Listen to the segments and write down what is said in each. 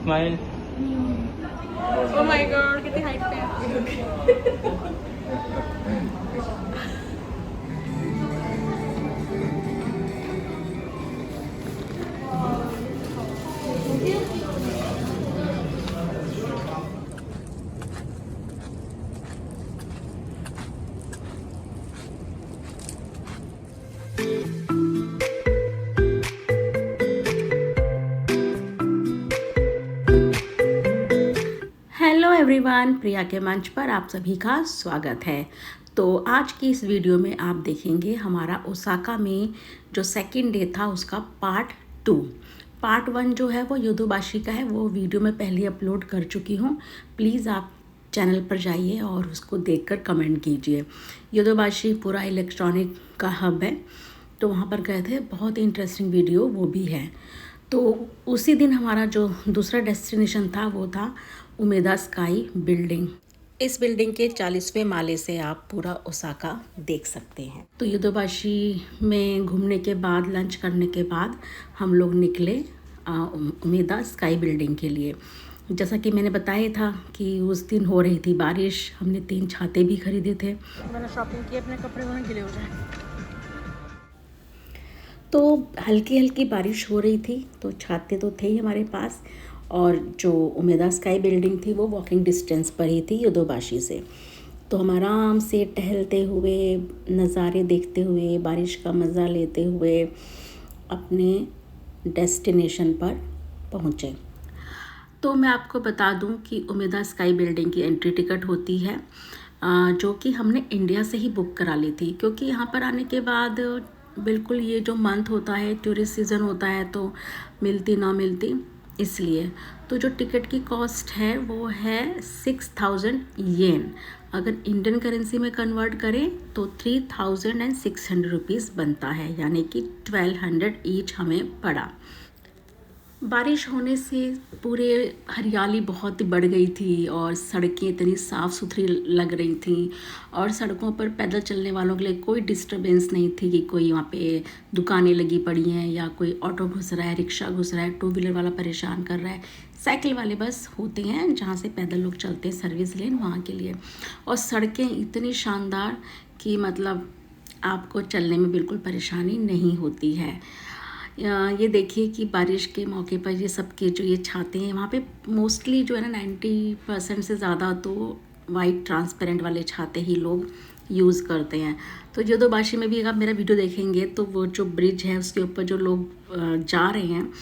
Smile. Oh my God, कितनी height पे है। हेलो एवरीवन, प्रिया के मंच पर आप सभी का स्वागत है। तो आज की इस वीडियो में आप देखेंगे हमारा ओसाका में जो सेकंड डे था उसका पार्ट 1 जो है वो योदोबाशी का है। वो वीडियो मैं पहले अपलोड कर चुकी हूँ। प्लीज़ आप चैनल पर जाइए और उसको देखकर कमेंट कीजिए। योदोबाशी पूरा इलेक्ट्रॉनिक का हब है, तो वहाँ पर गए थे। बहुत ही इंटरेस्टिंग वीडियो वो भी है। तो उसी दिन हमारा जो दूसरा डेस्टिनेशन था वो था उमेदा स्काई बिल्डिंग। इस बिल्डिंग के 40वें माले से आप पूरा ओसाका देख सकते हैं। तो योदोबाशी में घूमने के बाद, लंच करने के बाद हम लोग निकले उमेदा स्काई बिल्डिंग के लिए। जैसा कि मैंने बताया था कि उस दिन हो रही थी बारिश। हमने 3 छाते भी खरीदे थे। मैंने शॉपिंग की, अपने कपड़े वहाँ गिले हो जाए। तो हल्की हल्की बारिश हो रही थी, तो छाते तो थे ही हमारे पास। और जो उमेदा स्काई बिल्डिंग थी वो वॉकिंग डिस्टेंस पर ही थी योदोबाशी से। तो हम आराम से टहलते हुए, नज़ारे देखते हुए, बारिश का मज़ा लेते हुए अपने डेस्टिनेशन पर पहुँचे। तो मैं आपको बता दूं कि उमेदा स्काई बिल्डिंग की एंट्री टिकट होती है, जो कि हमने इंडिया से ही बुक करा ली थी। क्योंकि यहाँ पर आने के बाद बिल्कुल ये जो मंथ होता है, टूरिस्ट सीज़न होता है, तो मिलती ना मिलती, इसलिए। तो जो टिकट की कॉस्ट है वो है 6000 येन। अगर इंडियन करेंसी में कन्वर्ट करें तो 3600 रुपीज़ बनता है, यानी कि 1200 ईच हमें पड़ा। बारिश होने से पूरे हरियाली बहुत बढ़ गई थी और सड़कें इतनी साफ़ सुथरी लग रही थी। और सड़कों पर पैदल चलने वालों के लिए कोई डिस्टरबेंस नहीं थी कि कोई वहाँ पे दुकानें लगी पड़ी हैं या कोई ऑटो घुस रहा है, रिक्शा घुस रहा है, 2 व्हीलर वाला परेशान कर रहा है। साइकिल वाले बस होते हैं जहाँ से पैदल लोग चलते हैं सर्विस लेन, वहाँ के लिए। और सड़कें इतनी शानदार कि मतलब आपको चलने में बिल्कुल परेशानी नहीं होती है। ये देखिए कि बारिश के मौके पर ये सबके जो ये छाते हैं, वहाँ पे मोस्टली जो है ना 90% से ज़्यादा तो वाइट ट्रांसपेरेंट वाले छाते ही लोग यूज़ करते हैं। तो योदोबाशी में भी अगर आप मेरा वीडियो देखेंगे तो वो जो ब्रिज है उसके ऊपर जो लोग जा रहे हैं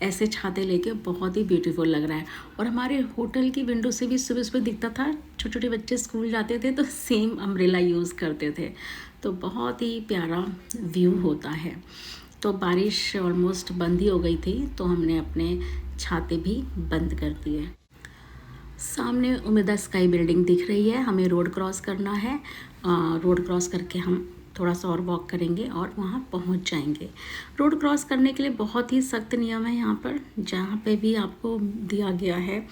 ऐसे छाते लेके, बहुत ही ब्यूटीफुल लग रहा है। और हमारे होटल की विंडो से भी सुबह सुबह दिखता था, छोटे छोटे बच्चे स्कूल जाते थे तो सेम अम्ब्रेला यूज़ करते थे। तो बहुत ही प्यारा व्यू होता है। तो बारिश ऑलमोस्ट बंद ही हो गई थी, तो हमने अपने छाते भी बंद कर दिए। सामने उमेदा स्काई बिल्डिंग दिख रही है। हमें रोड क्रॉस करना है। रोड क्रॉस करके हम थोड़ा सा और वॉक करेंगे और वहाँ पहुँच जाएंगे। रोड क्रॉस करने के लिए बहुत ही सख्त नियम है यहाँ पर, जहाँ पे भी आपको दिया गया है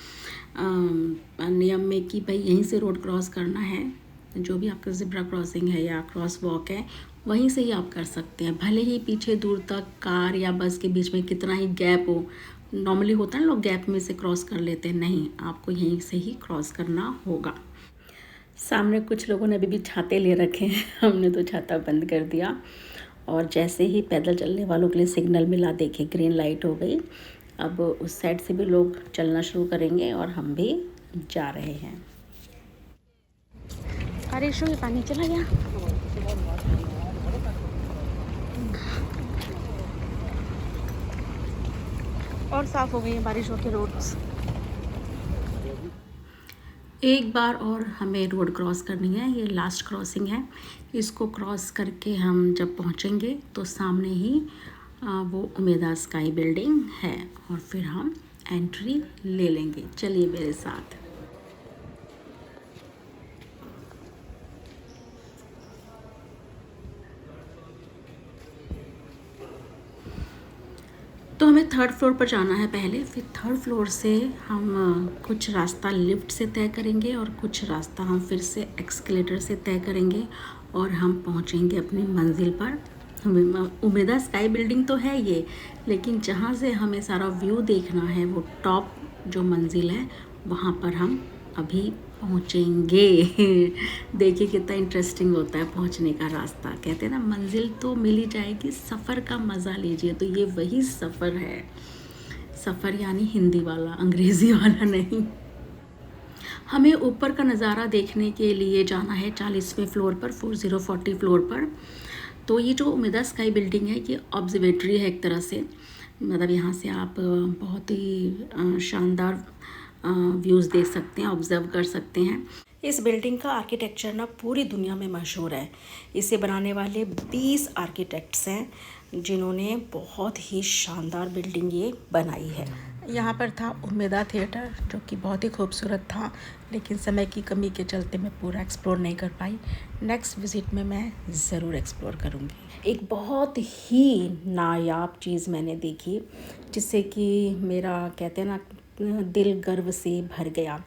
नियम में कि भाई यहीं से रोड क्रॉस करना है। जो भी आपका ज़ेब्रा क्रॉसिंग है या क्रॉस वॉक है, वहीं से ही आप कर सकते हैं। भले ही पीछे दूर तक कार या बस के बीच में कितना ही गैप हो, नॉर्मली होता है लोग गैप में से क्रॉस कर लेते हैं, नहीं, आपको यहीं से ही क्रॉस करना होगा। सामने कुछ लोगों ने अभी भी छाते ले रखे हैं। हमने तो छाता बंद कर दिया। और जैसे ही पैदल चलने वालों के लिए सिग्नल मिला, देखिए ग्रीन लाइट हो गई। अब उस साइड से भी लोग चलना शुरू करेंगे और हम भी जा रहे हैं। बारिश हुई, पानी चला गया। और साफ हो गई है बारिश होकर रोड्स। एक बार और हमें रोड क्रॉस करनी है, ये लास्ट क्रॉसिंग है। इसको क्रॉस करके हम जब पहुंचेंगे तो सामने ही वो उमेदा स्काई बिल्डिंग है और फिर हम एंट्री ले लेंगे। चलिए मेरे साथ। तो हमें 3rd फ्लोर पर जाना है पहले, फिर 3rd फ्लोर से हम कुछ रास्ता लिफ्ट से तय करेंगे और कुछ रास्ता हम फिर से एक्सकेलेटर से तय करेंगे और हम पहुंचेंगे अपनी मंजिल पर। उमेदा स्काई बिल्डिंग तो है ये, लेकिन जहाँ से हमें सारा व्यू देखना है वो टॉप जो मंजिल है वहाँ पर हम अभी पहुँचेंगे। देखिए कितना इंटरेस्टिंग होता है पहुँचने का रास्ता। कहते हैं ना मंजिल तो मिल ही जाएगी, सफ़र का मज़ा लीजिए। तो ये वही सफ़र है, सफ़र यानी हिंदी वाला, अंग्रेज़ी वाला नहीं। हमें ऊपर का नज़ारा देखने के लिए जाना है 40वें फ्लोर पर, 4040 फ्लोर पर। तो ये जो उमेदा स्काई बिल्डिंग है ये ऑब्जर्वेटरी है एक तरह से, मतलब यहाँ से आप बहुत ही शानदार व्यूज़ देख सकते हैं, ऑब्ज़र्व कर सकते हैं। इस बिल्डिंग का आर्किटेक्चर ना पूरी दुनिया में मशहूर है। इसे बनाने वाले 20 आर्किटेक्ट्स हैं जिन्होंने बहुत ही शानदार बिल्डिंग ये बनाई है। यहाँ पर था उमेदा थिएटर जो कि बहुत ही खूबसूरत था, लेकिन समय की कमी के चलते मैं पूरा एक्सप्लोर नहीं कर पाई। नेक्स्ट विज़िट में मैं ज़रूर एक्सप्लोर करूँगी। एक बहुत ही नायाब चीज़ मैंने देखी जिससे कि मेरा कहते हैं ना दिल गर्व से भर गया।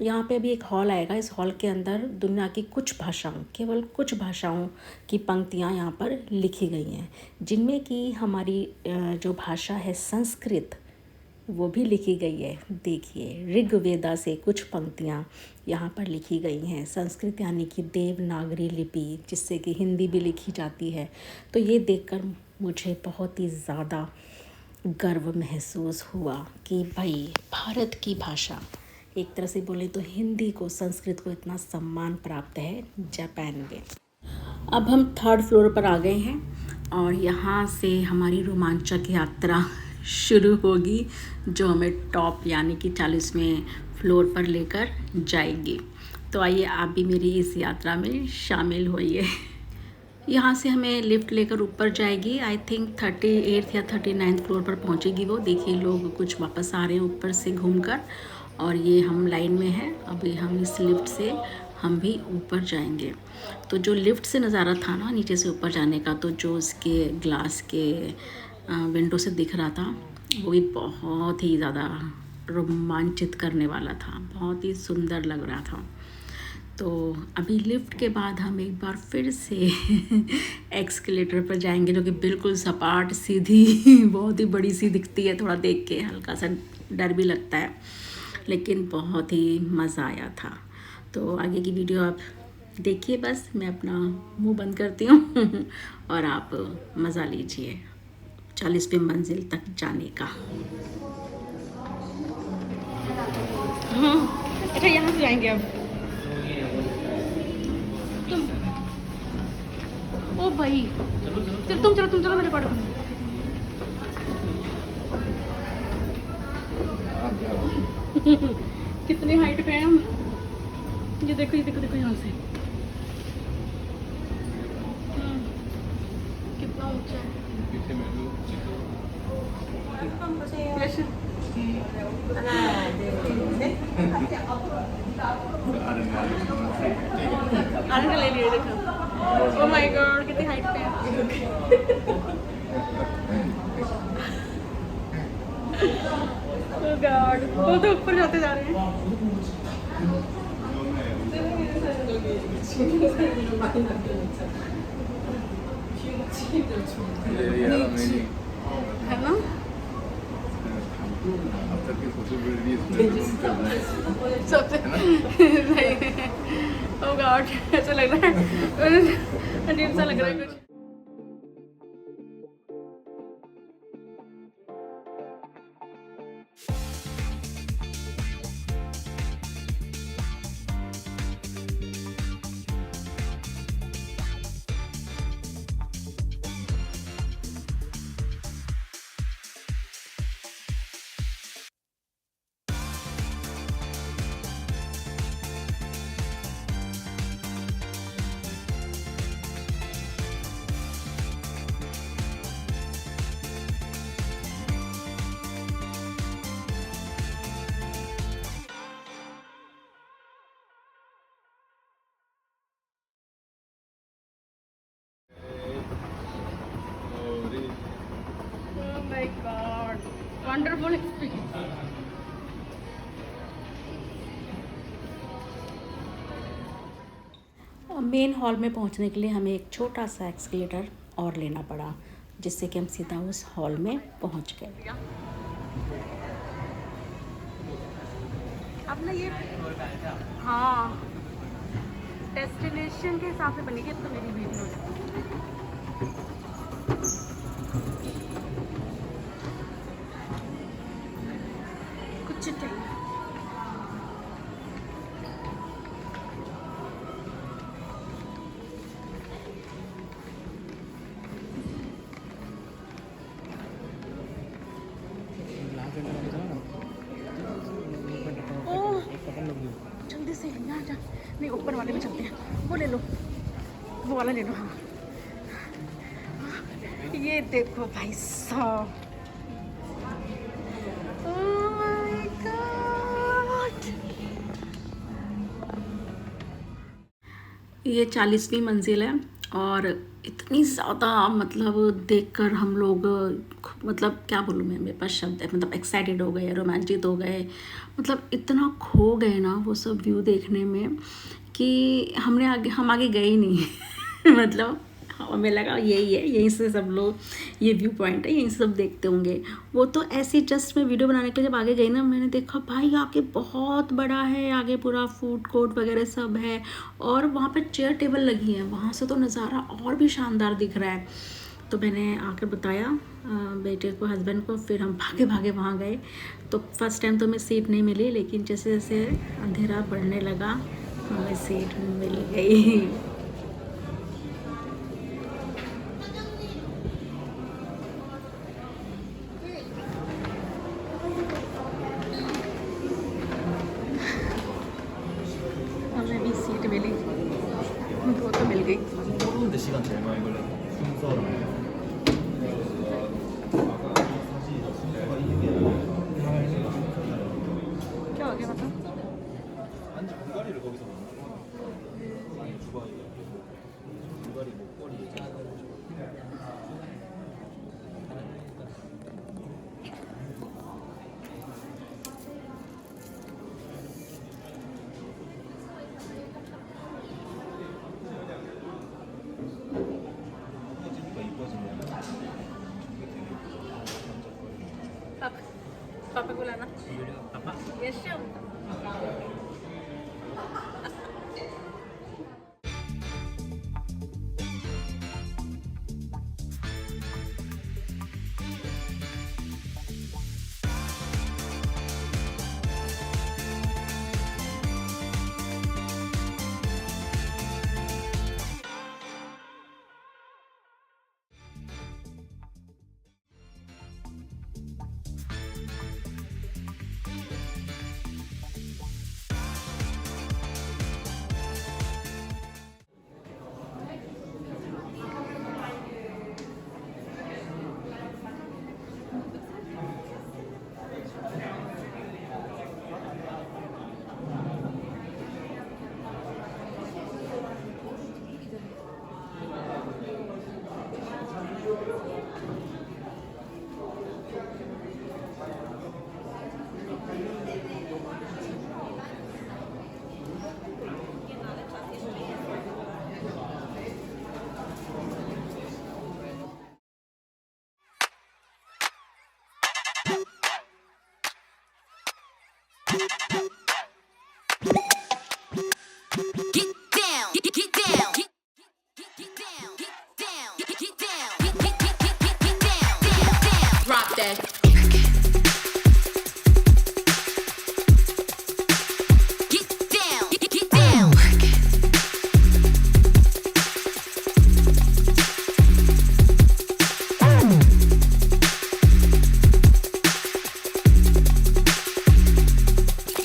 यहाँ पे अभी एक हॉल आएगा, इस हॉल के अंदर दुनिया की कुछ भाषाओं, केवल कुछ भाषाओं की पंक्तियाँ यहाँ पर लिखी गई हैं, जिनमें कि हमारी जो भाषा है संस्कृत वो भी लिखी गई है। देखिए ऋग्वेदा से कुछ पंक्तियाँ यहाँ पर लिखी गई हैं, संस्कृत यानी कि देवनागरी लिपि, जिससे कि हिंदी भी लिखी जाती है। तो ये देखकर मुझे बहुत ही ज़्यादा गर्व महसूस हुआ कि भाई भारत की भाषा, एक तरह से बोले तो हिंदी को, संस्कृत को इतना सम्मान प्राप्त है जापान में। अब हम 3rd फ्लोर पर आ गए हैं और यहाँ से हमारी रोमांचक यात्रा शुरू होगी जो हमें टॉप यानी कि 40वें फ्लोर पर लेकर जाएगी। तो आइए आप भी मेरी इस यात्रा में शामिल होइए। यहाँ से हमें लिफ्ट लेकर ऊपर जाएगी। आई थिंक 38 या 39 फ्लोर पर पहुँचेगी वो। देखिए लोग कुछ वापस आ रहे हैं ऊपर से घूमकर और ये हम लाइन में हैं। अभी हम इस लिफ्ट से हम भी ऊपर जाएंगे। तो जो लिफ्ट से नज़ारा था ना नीचे से ऊपर जाने का, तो जो उसके ग्लास के विंडो से दिख रहा था वो भी बहुत ही ज़्यादा रोमांचित करने वाला था, बहुत ही सुंदर लग रहा था। तो अभी लिफ्ट के बाद हम एक बार फिर से एक्सकेलेटर पर जाएंगे जो कि बिल्कुल सपाट सीधी बहुत ही बड़ी सी दिखती है। थोड़ा देख के हल्का सा डर भी लगता है, लेकिन बहुत ही मज़ा आया था। तो आगे की वीडियो आप देखिए, बस मैं अपना मुंह बंद करती हूँ और आप मज़ा लीजिए 40वें मंजिल तक जाने का। अच्छा यहाँ से जाएंगे अब तुम। ओ भाई तुम चलो मेरे पढ़ो। कितने हाइट पे हैं हम, ये देखो यहाँ से कितना ऊंचा है। आने ले लिए देखो। ओ माय गॉड कितनी हाइट पे है। ओ गॉड वो तो ऊपर जाते जा रहे हैं। है ना सबसे ओ गॉड ऐसा लग रहा है, अजीब सा लग रहा है कुछ। my god, wonderful experience. Main hall में पहुंचने के लिए हमें एक छोटा सा एक्सकेलेटर और लेना पड़ा, जिससे कि हम सीधा उस हॉल में पहुंच गए। अपना ये हाँ डेस्टिनेशन के हिसाब से बनेगी अब तो मेरी वीडियो। कुछ चाहिए जल्दी से यहाँ जा, नहीं ऊपर वाले में चलते हैं, वो ले लो, वो वाला ले लो। हाँ ये देखो भाई साहब, ओह माय गॉड, ये 40वीं मंजिल है और इतनी ज़्यादा मतलब देखकर हम लोग मतलब क्या बोलूँ मैं, मेरे पास शब्द है, मतलब एक्साइटेड हो गए, रोमांचित हो गए, मतलब इतना खो गए ना वो सब व्यू देखने में कि हम आगे गए ही नहीं मतलब हमें लगा यही है, यहीं से सब लोग, ये व्यू पॉइंट है, यहीं से सब देखते होंगे। वो तो ऐसे जस्ट मैं वीडियो बनाने के लिए जब आगे गई ना, मैंने देखा भाई आगे बहुत बड़ा है, आगे पूरा फूड कोर्ट वगैरह सब है और वहाँ पे चेयर टेबल लगी है, वहाँ से तो नज़ारा और भी शानदार दिख रहा है। तो मैंने आकर बताया बेटे को, हस्बैंड को, फिर हम भागे भागे वहाँ गए। तो फर्स्ट टाइम तो हमें सीट नहीं मिली, लेकिन जैसे जैसे अंधेरा बढ़ने लगा हमें सीट मिल गई। हमें भी सीट मिली, दो तो मिल गई। 오는데 시간 제일 많이 걸려. 순서랑. क्या हो गया मतलब? 아니 불가리를 거기서 먹는 아니 주방이 불가리 목걸이. पापा को लाना। यस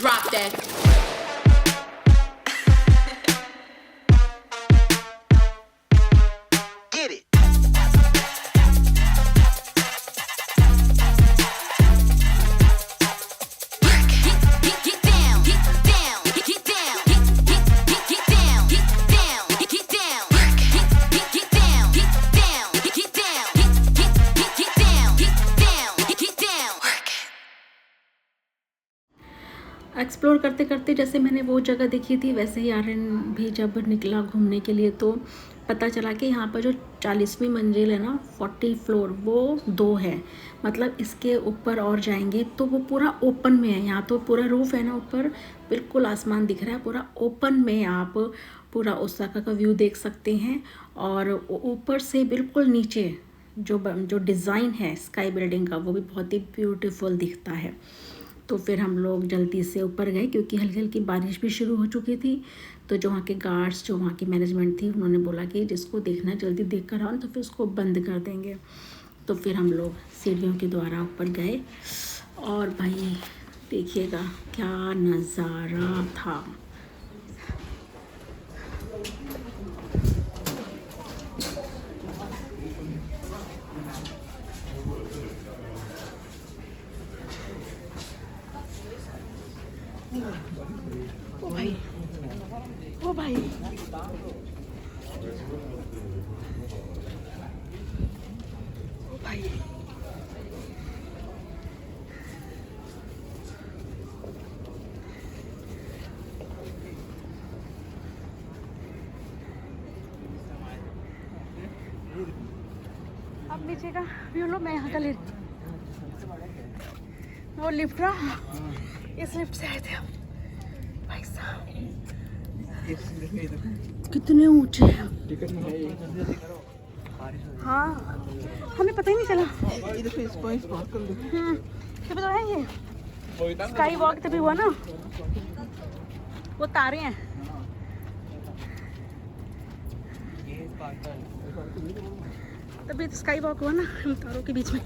Drop एक्सप्लोर करते करते जैसे मैंने वो जगह देखी थी वैसे ही आर्यन भी जब निकला घूमने के लिए तो पता चला कि यहाँ पर जो 40वीं मंजिल है ना 40 फ्लोर वो 2 है, मतलब इसके ऊपर और जाएंगे तो वो पूरा ओपन में है। यहाँ तो पूरा रूफ है ना ऊपर, बिल्कुल आसमान दिख रहा है, पूरा ओपन में आप पूरा ओसाका का व्यू देख सकते हैं। और ऊपर से बिल्कुल नीचे जो डिज़ाइन है स्काई बिल्डिंग का वो भी बहुत ही ब्यूटीफुल दिखता है। तो फिर हम लोग जल्दी से ऊपर गए क्योंकि हल्की हल्की बारिश भी शुरू हो चुकी थी। तो जो वहाँ के गार्ड्स, जो वहाँ की मैनेजमेंट थी, उन्होंने बोला कि जिसको देखना है जल्दी देख कर आओ तो फिर उसको बंद कर देंगे। तो फिर हम लोग सीढ़ियों के द्वारा ऊपर गए और भाई देखिएगा क्या नज़ारा था। ओ भाई, ओ भाई, ओ भाई, अब नीचे का व्यू लो। मैं यहाँ का ले वो लिफ्ट रहा, इस लिफ्ट से आए थे हम। भाई साहब कितने ऊंचे हैं। हाँ हमें पता ही नहीं चला। ये तो है ये स्काई वॉक तभी हुआ ना, वो तारे हैं। तभी तो स्काई वॉक हुआ ना हम तारों के बीच में।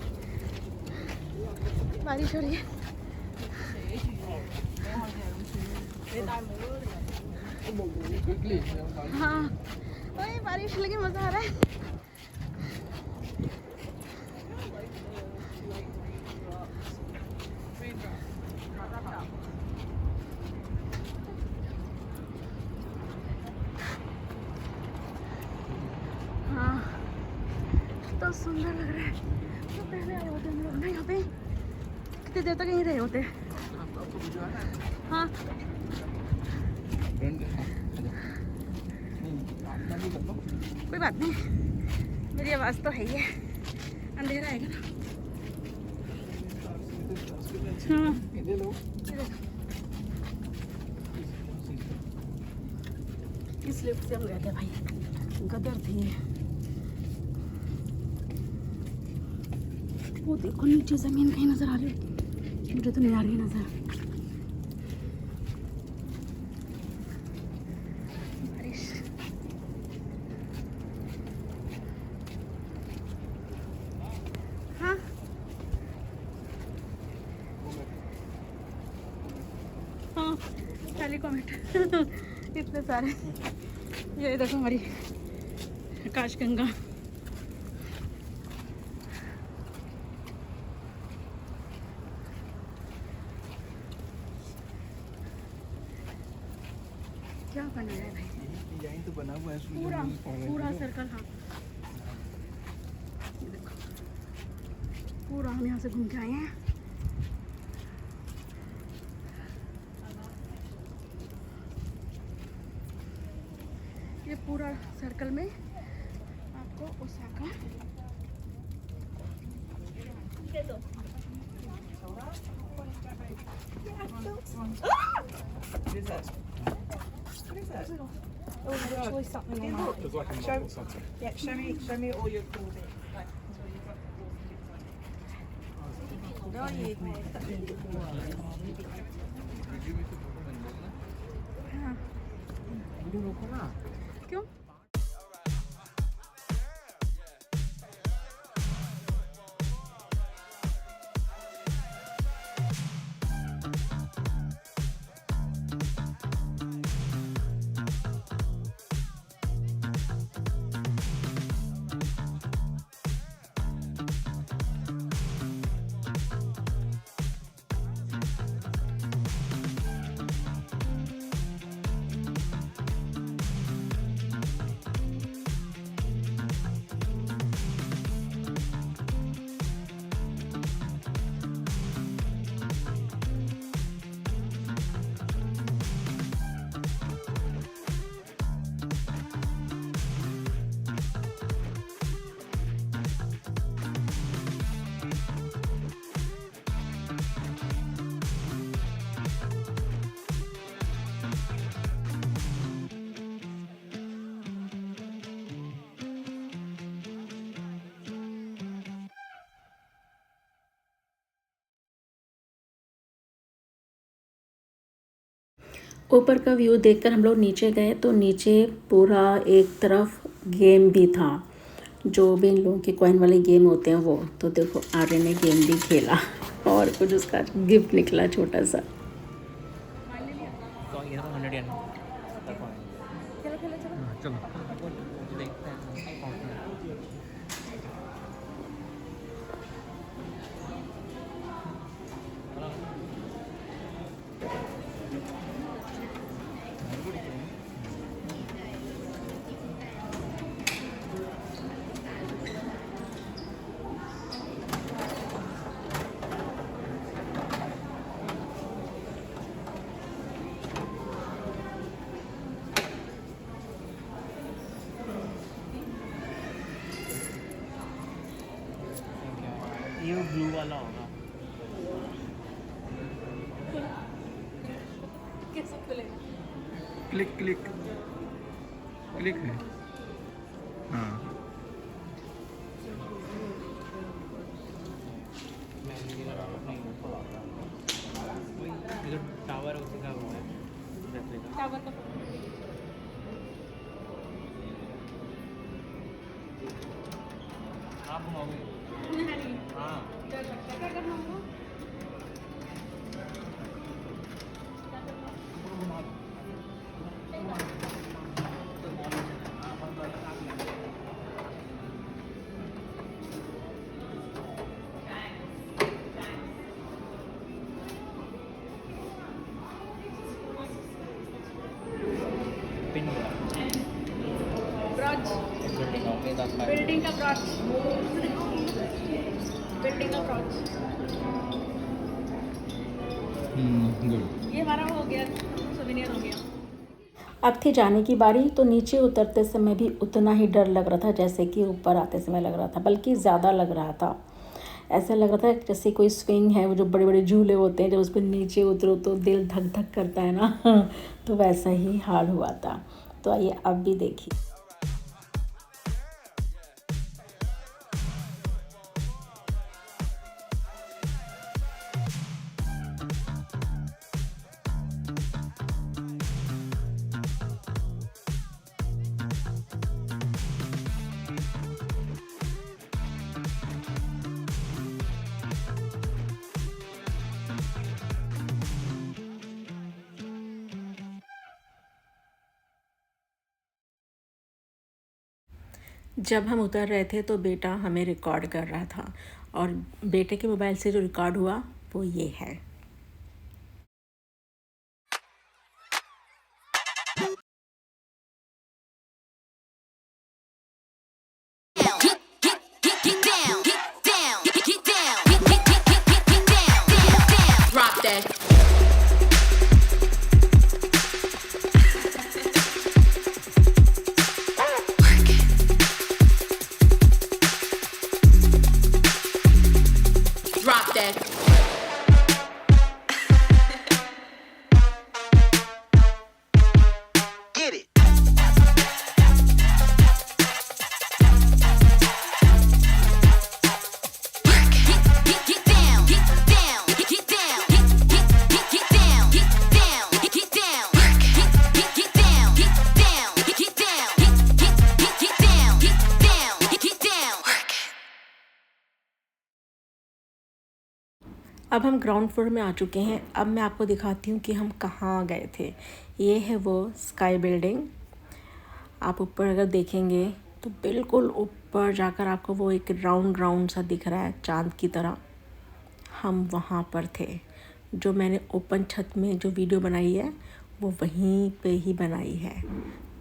बारिश हो रही है। हाँ वही बारिश लगी, मजा आ रहा है। हाँ तो सुंदर लग रहा है। तो पहले आए होते हम लोग ना यहाँ पे, कितनी देर तक यहीं रहे होते। हाँ कोई बात नहीं, मेरी आवाज़ तो है ही है। अंधेरा आएगा ना। हाँ इस लिफ्ट से हम गए थे भाई, गदर थी। वो देखो नीचे जमीन कहीं नजर आ रही है, मुझे तो नहीं आ रही नजर। हाँ खाली कमेंट इतने सारे। ये देखो हमारी आकाशगंगा। क्या बनाया है भाई, डिजाइन तो बना हुआ है पूरा पूरा सर्कल। हाँ ये देखो पूरा हम यहाँ से घूम के आए हैं। ये पूरा सर्कल में आपको ओसाका दे दो। Oh, there's always something on that. There's like a Show- model or something. Yeah, show me all your clothing. हाँ क्यों? ऊपर का व्यू देखकर हम लोग नीचे गए तो नीचे पूरा एक तरफ गेम भी था, जो भी इन लोगों के कॉइन वाले गेम होते हैं वो। तो देखो आर्यन ने गेम भी खेला और कुछ उसका गिफ्ट निकला छोटा सा। तो ये तो 100 yen चलो देखते हैं। ये ब्लू वाला होगा। कैसे खुलेगा? क्लिक क्लिक क्लिक है। हाँ टावर उसी का हुआ है। टावर का आप घुमाओगे? हाँ क्या करना होगा? ब्रॉच बिल्डिंग का ब्रॉच बिल्डिंग का ब्रॉच गुड। ये हमारा हो गया, सोवेनियर हो गया। अब थी जाने की बारी, तो नीचे उतरते समय भी उतना ही डर लग रहा था जैसे कि ऊपर आते समय लग रहा था, बल्कि ज़्यादा लग रहा था। ऐसा लग रहा था जैसे कोई स्विंग है, वो जो बड़े बड़े झूले होते हैं, जब उस पर नीचे उतरो तो दिल धक धक करता है ना तो वैसा ही हाल हुआ था। तो आइए अब भी देखिए। जब हम उतर रहे थे तो बेटा हमें रिकॉर्ड कर रहा था, और बेटे के मोबाइल से जो रिकॉर्ड हुआ वो ये है। अब हम ग्राउंड फ्लोर में आ चुके हैं। अब मैं आपको दिखाती हूँ कि हम कहाँ गए थे। ये है वो स्काई बिल्डिंग। आप ऊपर अगर देखेंगे तो बिल्कुल ऊपर जाकर आपको वो एक राउंड राउंड सा दिख रहा है, चांद की तरह। हम वहाँ पर थे। जो मैंने ओपन छत में जो वीडियो बनाई है वो वहीं पे ही बनाई है।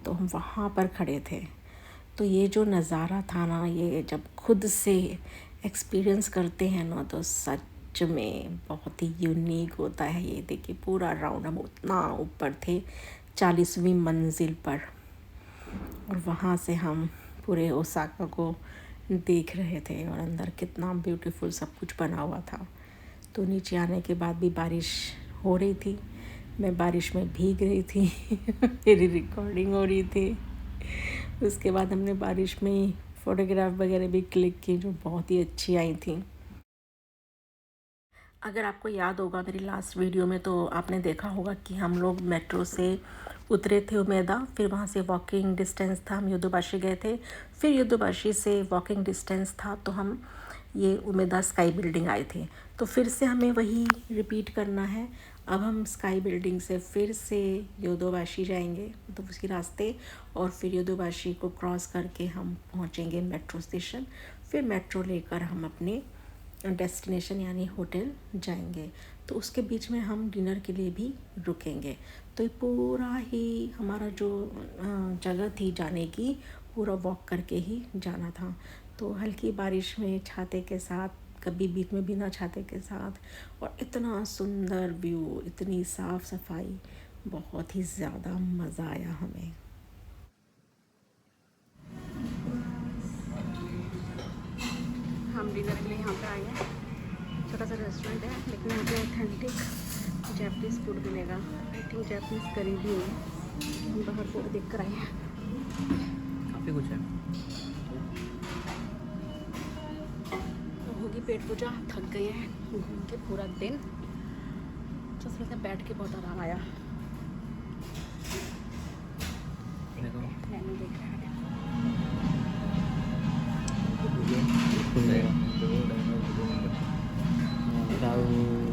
तो हम वहाँ पर खड़े थे। तो ये जो नज़ारा था ना, ये जब खुद से एक्सपीरियंस करते हैं ना तो सच में बहुत ही यूनिक होता है। ये देखिए पूरा राउंड, हम उतना ऊपर थे 40वीं मंजिल पर, और वहाँ से हम पूरे ओसाका को देख रहे थे, और अंदर कितना ब्यूटीफुल सब कुछ बना हुआ था। तो नीचे आने के बाद भी बारिश हो रही थी, मैं बारिश में भीग रही थी मेरी रिकॉर्डिंग हो रही थी। उसके बाद हमने बारिश में फ़ोटोग्राफ वगैरह भी क्लिक की जो बहुत ही अच्छी आई थी। अगर आपको याद होगा मेरी लास्ट वीडियो में, तो आपने देखा होगा कि हम लोग मेट्रो से उतरे थे उमेदा, फिर वहाँ से वॉकिंग डिस्टेंस था, हम योदोबाशी गए थे, फिर योदोबाशी से वॉकिंग डिस्टेंस था तो हम ये उमेदा स्काई बिल्डिंग आए थे। तो फिर से हमें वही रिपीट करना है। अब हम स्काई बिल्डिंग से फिर से योदोबाशी जाएंगे, तो उसी रास्ते, और फिर योदोबाशी को क्रॉस करके हम पहुँचेंगे मेट्रो स्टेशन। फिर मेट्रो लेकर हम अपने डेस्टिनेशन यानी होटल जाएंगे। तो उसके बीच में हम डिनर के लिए भी रुकेंगे। तो ये पूरा ही हमारा जो जगह थी जाने की, पूरा वॉक करके ही जाना था। तो हल्की बारिश में छाते के साथ, कभी बीच में बिना छाते के साथ, और इतना सुंदर व्यू, इतनी साफ़ सफाई, बहुत ही ज़्यादा मज़ा आया हमें। हम डिनर के लिए यहाँ पे आए हैं। छोटा सा रेस्टोरेंट है, लेकिन यहाँ पे ऑथेंटिक जैपनीज़ फूड मिलेगा। आई थिंक जैपनीज़ करी भी है। हम बाहर फूड देख कर आए हैं। काफ़ी कुछ है। तो होगी पेट पूजा, थक गए हैं घूम के पूरा दिन। तो सोचते हैं बैठ के बहुत आराम आया। देखो मैंने देख रहा है।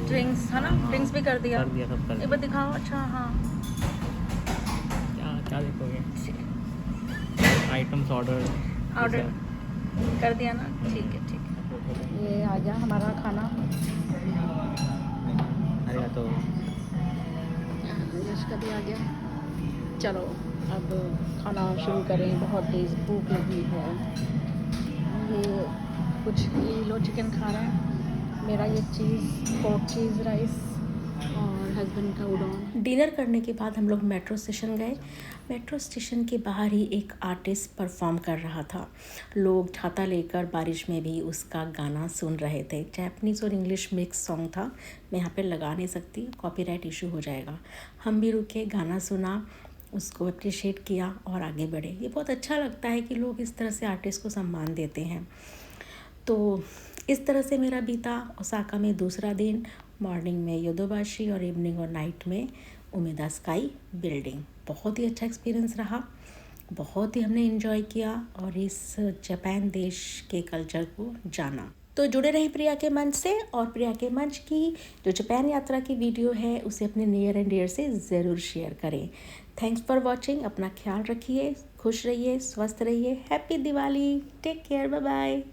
ड्रिंक्स है ना, ड्रिंक्स भी कर दिया। सब कर एक बार दिखाओ। अच्छा हाँ, क्या क्या देखोगे? आइटम्स ऑर्डर कर दिया ना, ठीक है ठीक है। ये आ गया हमारा खाना। अरे तो यश का भी आ गया। चलो अब खाना शुरू करें, बहुत तेज़ भूख लगी है। ये कुछ लो चिकन खा रहे हैं। मेरा ये पोर्क चीज़ राइस और हस्बैंड का उडोन। डिनर करने के बाद हम लोग मेट्रो स्टेशन गए। मेट्रो स्टेशन के बाहर ही एक आर्टिस्ट परफॉर्म कर रहा था। लोग छाता लेकर बारिश में भी उसका गाना सुन रहे थे। जापानीज़ और इंग्लिश मिक्स सॉन्ग था। मैं यहाँ पे लगा नहीं सकती, कॉपीराइट इशू हो जाएगा। हम भी रुके, गाना सुना, उसको अप्रिशिएट किया और आगे बढ़े। ये बहुत अच्छा लगता है कि लोग इस तरह से आर्टिस्ट को सम्मान देते हैं। तो इस तरह से मेरा बीता ओसाका में दूसरा दिन। मॉर्निंग में योदोबाशी और इवनिंग और नाइट में उमेदा स्काई बिल्डिंग। बहुत ही अच्छा एक्सपीरियंस रहा, बहुत ही हमने एंजॉय किया और इस जापान देश के कल्चर को जाना। तो जुड़े रहे प्रिया के मंच से, और प्रिया के मंच की जो जापान यात्रा की वीडियो है उसे अपने नियर एंड डियर से ज़रूर शेयर करें। Thanks for watching. अपना ख्याल रखिए, खुश रहिए, स्वस्थ रहिए। Happy Diwali. Take care, bye bye.